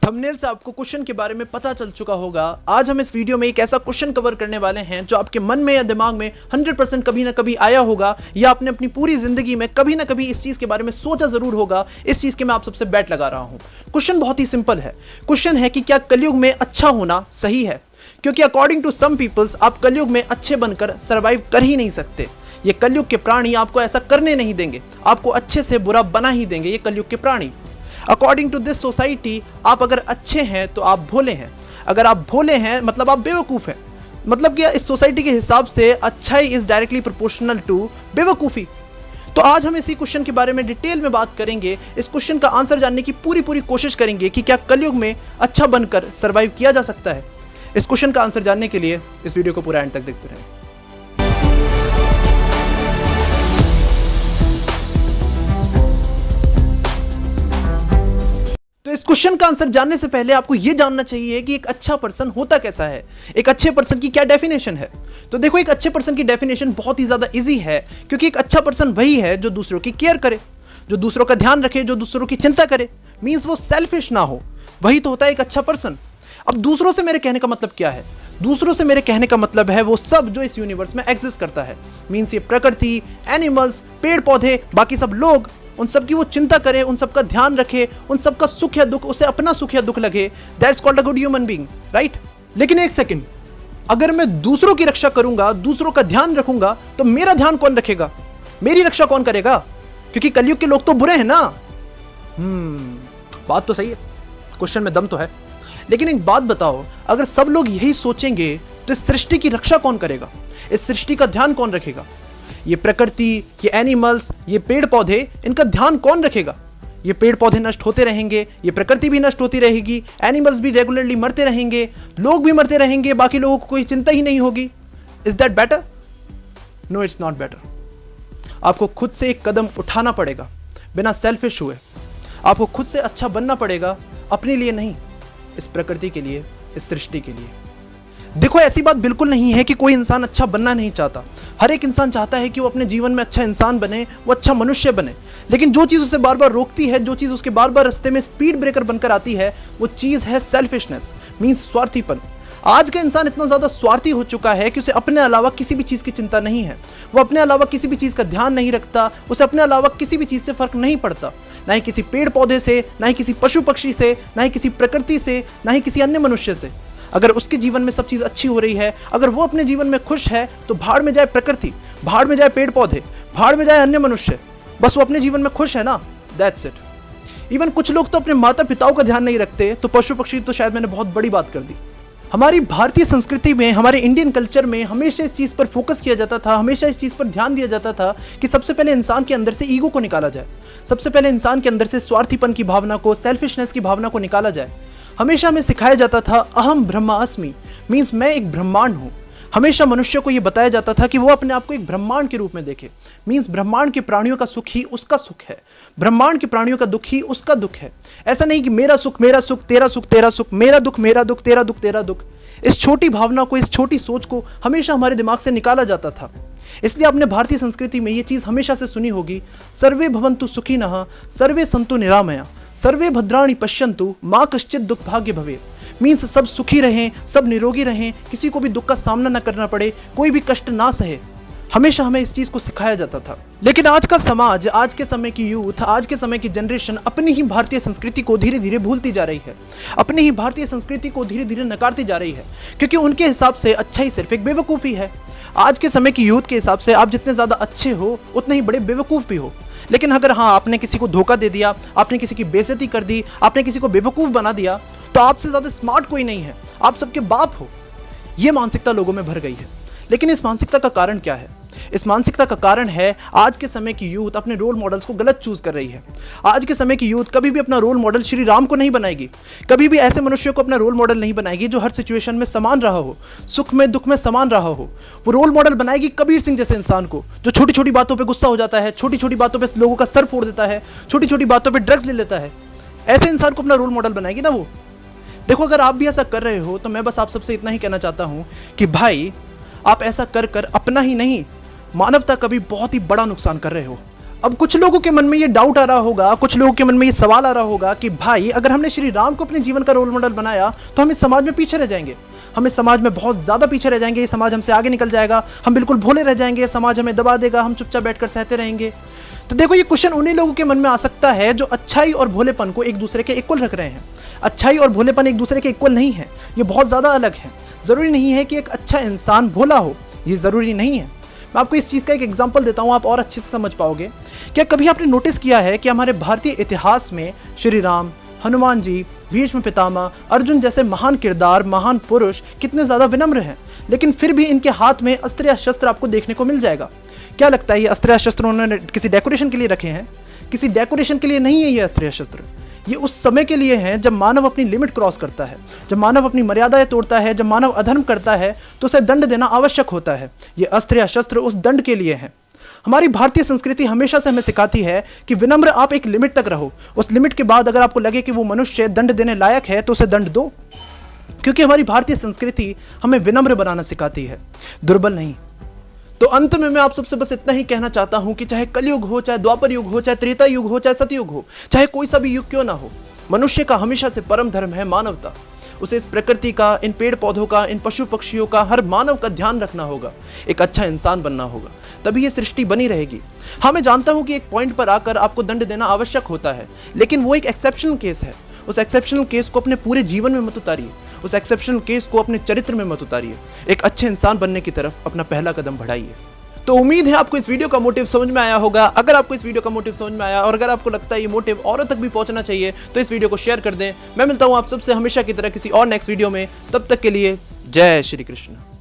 Thumbnail से आपको question के बारे में पता चल चुका होगा। आज हम इस वीडियो में एक ऐसा क्वेश्चन कवर करने वाले हैं जो आपके मन में या दिमाग में 100% कभी ना कभी आया होगा, या आपने अपनी पूरी जिंदगी में कभी ना कभी इस चीज के बारे में सोचा जरूर होगा। इस चीज के मैं आप सबसे बैट लगा रहा हूं। क्वेश्चन बहुत ही सिंपल है। क्वेश्चन है कि क्या कलयुग में अच्छा होना सही है? क्योंकि अकॉर्डिंग टू सम पीपल्स आप कलयुग में अच्छे बनकर सर्वाइव कर ही नहीं सकते। ये कलयुग के प्राणी आपको ऐसा करने नहीं देंगे, आपको अच्छे से बुरा बना ही देंगे ये कलयुग के प्राणी। अकॉर्डिंग टू दिस सोसाइटी आप अगर अच्छे हैं तो आप भोले हैं, अगर आप भोले हैं मतलब आप बेवकूफ़ हैं। मतलब कि इस सोसाइटी के हिसाब से अच्छाई इज डायरेक्टली प्रोपोर्शनल टू बेवकूफ़ी। तो आज हम इसी क्वेश्चन के बारे में डिटेल में बात करेंगे। इस क्वेश्चन का आंसर जानने की पूरी कोशिश करेंगे कि क्या कलयुग में अच्छा बनकर सर्वाइव किया जा सकता है। इस क्वेश्चन का आंसर जानने के लिए इस वीडियो को पूरा एंड तक देखते रहें। तो इस क्वेश्चन का आंसर जानने से पहले आपको यह जानना चाहिए कि एक अच्छा पर्सन होता कैसा है, एक अच्छे पर्सन की क्या डेफिनेशन है। तो देखो, एक अच्छे पर्सन की डेफिनेशन बहुत ही ज्यादा इजी है, क्योंकि एक अच्छा पर्सन वही है जो दूसरों की केयर करे, जो दूसरों का ध्यान रखे, जो दूसरों की चिंता करे, मींस वो सेल्फिश ना हो। वही तो होता है एक अच्छा पर्सन। अब दूसरों से मेरे कहने का मतलब क्या है? दूसरों से मेरे कहने का मतलब है वो सब जो इस यूनिवर्स में एग्जिस्ट करता है। मींस ये प्रकृति, एनिमल्स, पेड़ पौधे, बाकी सब लोग, उन सब की वो चिंता करे, उन सब का ध्यान रखे, उन सब का सुख या दुख उसे अपना सुख या दुख लगे। That's called a good human being, right? लेकिन एक सेकंड, अगर मैं दूसरों की रक्षा करूंगा, दूसरों का ध्यान रखूंगा, तो मेरा ध्यान कौन रखेगा? मेरी रक्षा कौन करेगा? क्योंकि कलयुग के लोग तो बुरे हैं ना। बात तो सही है, क्वेश्चन में दम तो है। लेकिन एक बात बताओ, अगर सब लोग यही सोचेंगे तो इस सृष्टि की रक्षा कौन करेगा? इस सृष्टि का ध्यान कौन रखेगा? ये प्रकृति, ये एनिमल्स, ये पेड़ पौधे, इनका ध्यान कौन रखेगा? ये पेड़ पौधे नष्ट होते रहेंगे, ये प्रकृति भी नष्ट होती रहेगी, एनिमल्स भी रेगुलरली मरते रहेंगे, लोग भी मरते रहेंगे, बाकी लोगों को कोई चिंता ही नहीं होगी। Is that better? No, it's not better. आपको खुद से एक कदम उठाना पड़ेगा बिना सेल्फिश हुए। आपको खुद से अच्छा बनना पड़ेगा, अपने लिए नहीं, इस प्रकृति के लिए, इस सृष्टि के लिए। देखो, ऐसी बात बिल्कुल नहीं है कि कोई इंसान अच्छा बनना नहीं चाहता। हर एक इंसान चाहता है कि वो अपने जीवन में अच्छा इंसान बने, वो अच्छा मनुष्य बने। लेकिन जो चीज़ उसे बार बार रोकती है, जो चीज़ उसके बार बार रास्ते में स्पीड ब्रेकर बनकर आती है, वो चीज़ है सेल्फिशनेस, मीन्स स्वार्थीपन। आज का इंसान इतना ज़्यादा स्वार्थी हो चुका है कि उसे अपने अलावा किसी भी चीज़ की चिंता नहीं है। वो अपने अलावा किसी भी चीज़ का ध्यान नहीं रखता, उसे अपने अलावा किसी भी चीज़ से फर्क नहीं पड़ता। ना ही किसी पेड़ पौधे से, ना ही किसी पशु पक्षी से, ना ही किसी प्रकृति से, ना ही किसी अन्य मनुष्य से। अगर उसके जीवन में सब चीज़ अच्छी हो रही है, अगर वो अपने जीवन में खुश है, तो भाड़ में जाए प्रकृति, भाड़ में जाए पेड़ पौधे, भाड़ में जाए अन्य मनुष्य, बस वो अपने जीवन में खुश है ना, दैट्स इट। इवन कुछ लोग तो अपने माता पिताओं का ध्यान नहीं रखते, तो पशु पक्षी तो शायद मैंने बहुत बड़ी बात कर दी। हमारी भारतीय संस्कृति में, हमारे इंडियन कल्चर में हमेशा इस चीज़ पर फोकस किया जाता था, हमेशा इस चीज़ पर ध्यान दिया जाता था कि सबसे पहले इंसान के अंदर से ईगो को निकाला जाए, सबसे पहले इंसान के अंदर से स्वार्थीपन की भावना को, सेल्फिशनेस की भावना को निकाला जाए। हमेशा हमें सिखाया जाता था अहम ब्रह्मास्मि, मीन्स मैं एक ब्रह्मांड हूँ। हमेशा मनुष्य को यह बताया जाता था कि वो अपने आप को एक ब्रह्मांड के रूप में देखे, मीन्स ब्रह्मांड के प्राणियों का सुख ही उसका सुख है, ब्रह्मांड के प्राणियों का दुख ही उसका दुख है। ऐसा नहीं कि मेरा सुख तेरा सुख तेरा सुख, मेरा दुख तेरा दुख तेरा दुख। इस छोटी भावना को, इस छोटी सोच को हमेशा हमारे दिमाग से निकाला जाता था। इसलिए आपने भारतीय संस्कृति में ये चीज़ हमेशा से सुनी होगी, सर्वे भवन्तु सुखिनः, सर्वे सन्तु निरामया, सर्वे भद्राणि पश्यन्तु, माँ कश्चित् दुख भाग्य भवेत्। मीन्स सब सुखी रहें, सब निरोगी रहें, किसी को भी दुख का सामना न करना पड़े, कोई भी कष्ट ना सहे। हमेशा हमें इस चीज़ को सिखाया जाता था। लेकिन आज का समाज, आज के समय की यूथ, आज के समय की जनरेशन अपनी ही भारतीय संस्कृति को धीरे धीरे भूलती जा रही है, अपनी ही भारतीय संस्कृति को धीरे धीरे नकारती जा रही है, क्योंकि उनके हिसाब से अच्छा ही सिर्फ एक बेवकूफ़ी है। आज के समय की यूथ के हिसाब से आप जितने ज़्यादा अच्छे हो, उतने ही बड़े बेवकूफ़ भी हो। लेकिन अगर हाँ, आपने किसी को धोखा दे दिया, आपने किसी की बेइज्जती कर दी, आपने किसी को बेवकूफ़ बना दिया, तो आपसे ज़्यादा स्मार्ट कोई नहीं है, आप सबके बाप हो। ये मानसिकता लोगों में भर गई है। लेकिन इस मानसिकता का कारण क्या है? इस मानसिकता का कारण है आज के समय की यूथ अपने रोल मॉडल्स को गलत चूज कर रही है। आज के समय की यूथ कभी भी अपना रोल मॉडल श्री राम को नहीं बनाएगी, कभी भी ऐसे मनुष्य को अपना रोल मॉडल नहीं बनाएगी जो हर सिचुएशन में समान रहा हो, सुख में दुख में समान रहा हो। वो रोल मॉडल बनाएगी कबीर सिंह जैसे इंसान को, जो छोटी छोटी बातों पर गुस्सा हो जाता है, छोटी छोटी बातों पर लोगों का सर फोड़ देता है, छोटी छोटी बातों पर ड्रग्स ले लेता है। ऐसे इंसान को अपना रोल मॉडल बनाएगी ना वो। देखो, अगर आप भी ऐसा कर रहे हो तो मैं बस आप सबसे इतना ही कहना चाहता हूं कि भाई, आप ऐसा कर कर अपना ही नहीं, मानवता का भी बहुत ही बड़ा नुकसान कर रहे हो। अब कुछ लोगों के मन में ये डाउट आ रहा होगा, कुछ लोगों के मन में ये सवाल आ रहा होगा कि भाई अगर हमने श्री राम को अपने जीवन का रोल मॉडल बनाया तो हम इस समाज में पीछे रह जाएंगे, हम इस समाज में बहुत ज़्यादा पीछे रह जाएंगे, ये समाज हमसे आगे निकल जाएगा, हम बिल्कुल भोले रह जाएंगे, समाज हमें दबा देगा, हम चुपचाप बैठकर सहते रहेंगे। तो देखो, ये क्वेश्चन उन्हीं लोगों के मन में आ सकता है जो अच्छाई और भोलेपन को एक दूसरे के इक्वल रख रहे हैं। अच्छाई और भोलेपन एक दूसरे के इक्वल नहीं है, ये बहुत ज़्यादा अलग है। ज़रूरी नहीं है कि एक अच्छा इंसान भोला हो, ये ज़रूरी नहीं है। मैं आपको इस चीज़ का एक एग्जाम्पल देता हूँ, आप और अच्छे से समझ पाओगे। क्या कभी आपने नोटिस किया है कि हमारे भारतीय इतिहास में श्री राम, हनुमान जी, भीष्म पितामह, अर्जुन जैसे महान किरदार, महान पुरुष कितने ज़्यादा विनम्र हैं, लेकिन फिर भी इनके हाथ में अस्त्र या शस्त्र आपको देखने को मिल जाएगा। क्या लगता है ये अस्त्र या शस्त्र उन्होंने किसी डेकोरेशन के लिए रखे हैं? किसी डेकोरेशन के लिए नहीं है ये अस्त्र या शस्त्र। ये उस समय के लिए हैं जब मानव अपनी लिमिट क्रॉस करता है, जब मानव अपनी मर्यादाएं तोड़ता है, जब मानव अधर्म करता है तो उसे दंड देना आवश्यक होता है। ये अस्त्र या शस्त्र उस दंड के लिए हैं। हमारी भारतीय संस्कृति हमेशा से हमें सिखाती है कि विनम्र आप एक लिमिट तक रहो, उस लिमिट के बाद अगर आपको लगे कि वो मनुष्य दंड देने लायक है तो उसे दंड दो, क्योंकि हमारी भारतीय संस्कृति हमें विनम्र बनाना सिखाती है, दुर्बल नहीं। तो अंत में मैं आप सबसे बस इतना ही कहना चाहता हूं कि चाहे कलयुग हो, चाहे द्वापर युग हो, चाहे त्रेता युग हो, चाहे सतयुग हो, चाहे कोई सा भी युग क्यों ना हो, मनुष्य का हमेशा से परम धर्म है मानवता। उसे इस प्रकृति का, इन पेड़ पौधों का, इन पशु पक्षियों का, हर मानव का ध्यान रखना होगा, एक अच्छा इंसान बनना होगा, तभी ये सृष्टि बनी रहेगी। हाँ, मैं जानता हूं कि एक पॉइंट पर आकर आपको दंड देना आवश्यक होता है, लेकिन वो एक एक्सेप्शनल केस है। उस एक्सेप्शनल केस को अपने पूरे जीवन में मत उतारिए, उस एक्सेप्शनल केस को अपने चरित्र में मत उतारिए। एक अच्छे इंसान बनने की तरफ अपना पहला कदम बढ़ाइए। तो उम्मीद है आपको इस वीडियो का मोटिव समझ में आया होगा। अगर आपको इस वीडियो का मोटिव समझ में आया और अगर आपको लगता है ये मोटिव औरों तक भी पहुंचना चाहिए तो इस वीडियो को शेयर कर दें। मैं मिलता हूं आप सबसे हमेशा की तरह किसी और नेक्स्ट वीडियो में। तब तक के लिए जय श्री कृष्ण।